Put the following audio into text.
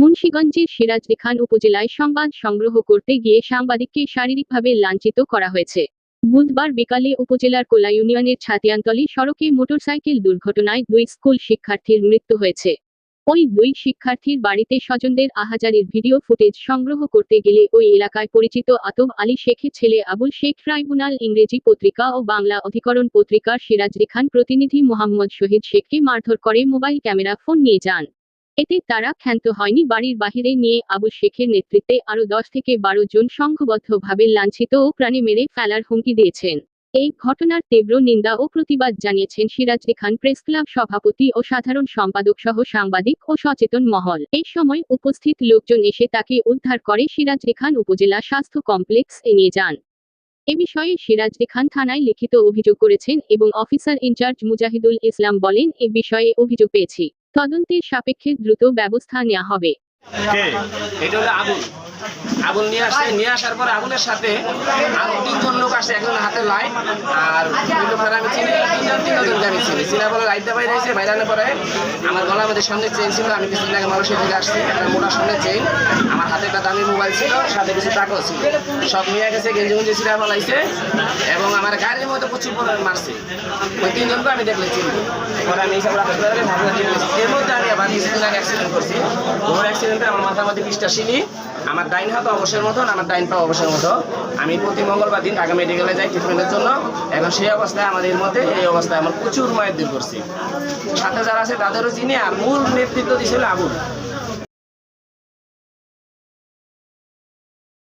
মুন্সিগঞ্জের সিরাজদিখান উপজেলায় সংবাদ সংগ্রহ করতে গিয়ে সাংবাদিককে শারীরিকভাবে লাঞ্ছিত করা হয়েছে। বুধবার বিকালে উপজেলার কোলা ইউনিয়নের ছাতিয়ানতলী সড়কে মোটরসাইকেল দুর্ঘটনায় 2 স্কুল শিক্ষার্থীর মৃত্যু হয়েছে। ওই 2 শিক্ষার্থীর বাড়িতে স্বজনদের আহাজারির ভিডিও ফুটেজ সংগ্রহ করতে গেলে ওই এলাকায় পরিচিত আতব আলী শেখের ছেলে আবুল শেখ ট্রাইব্যুনাল ইংরেজি পত্রিকা ও বাংলা অধিকরণ পত্রিকার সিরাজদিখান প্রতিনিধি মোহাম্মদ শহীদ শেখকে মারধর করে মোবাইল ক্যামেরা ফোন নিয়ে যান। এতে তারা ক্ষান্ত হয়নি, বাড়ির বাহিরে নিয়ে আবুল শেখের নেতৃত্বে আরও 10 থেকে 12 জন সংঘবদ্ধভাবে লাঞ্ছিত ও প্রাণে মেরে ফেলার হুমকি দিয়েছেন। এই ঘটনার তীব্র নিন্দা ও প্রতিবাদ জানিয়েছেন সিরাজদিখান প্রেস ক্লাব সভাপতি ও সাধারণ সম্পাদক সহ সাংবাদিক ও সচেতন মহল। এই সময় উপস্থিত লোকজন এসে তাকে উদ্ধার করে সিরাজদিখান উপজেলা স্বাস্থ্য কমপ্লেক্স এ নিয়ে যান। এ বিষয়ে সিরাজদিখান থানায় লিখিত অভিযোগ করেছেন এবং অফিসার ইনচার্জ মুজাহিদুল ইসলাম বলেন, এ বিষয়ে অভিযোগ পেয়েছি, তদন্তের সাপেক্ষে দ্রুত ব্যবস্থা নেওয়া হবে। এটা হলো আগুন নিয়ে আসার পরে আগুনের সাথে আরো 3জন লোক আসে, একজন হাতে লাইট আর ওই লোকরা আমি চিনি, তিনজনকে আমি চিনি। চিনা বলে লাইটটা বাইরে এসে বাইরানোর পরে আমার গলার মধ্যে সামনে চেইন ছিল, আমি কিছুদিন আগে মানুষের থেকে আসছি, একটা মোটা সামনে চেইন, আমার হাতে একটা দামি মোবাইল ছিল, সাথে কিছু টাকাও ছিল, সব নিয়ে গেছে, গেঞ্জি গুঞ্জি ছিঁড়া ফেলাইছে এবং আমার গাড়ির মধ্যে প্রচুর পরিমাণ মারছে। ওই 3জনকে আমি দেখলে চিনি। এবার আমি এইসব এর মধ্যে আমি আবার কিছুদিন আগে অ্যাক্সিডেন্ট করছি। ওর অ্যাক্সিডেন্টে আমার মাথার মধ্যে 20টা শিলি, আমার ডাইন হাত অবসরের মতন, আমার ডাইন পা অবসরের মতো। আমি প্রতি মঙ্গলবার দিন ঢাকা মেডিকেলে যাই ট্রিটমেন্টের জন্য। এখন সেই অবস্থায় আমাদের মধ্যে এই অবস্থায় আমার প্রচুর মায়ের দূর করছি। সাথে যারা আছে তাদেরও চিনি, আর মূল নেতৃত্ব দিয়েছিল আবুল।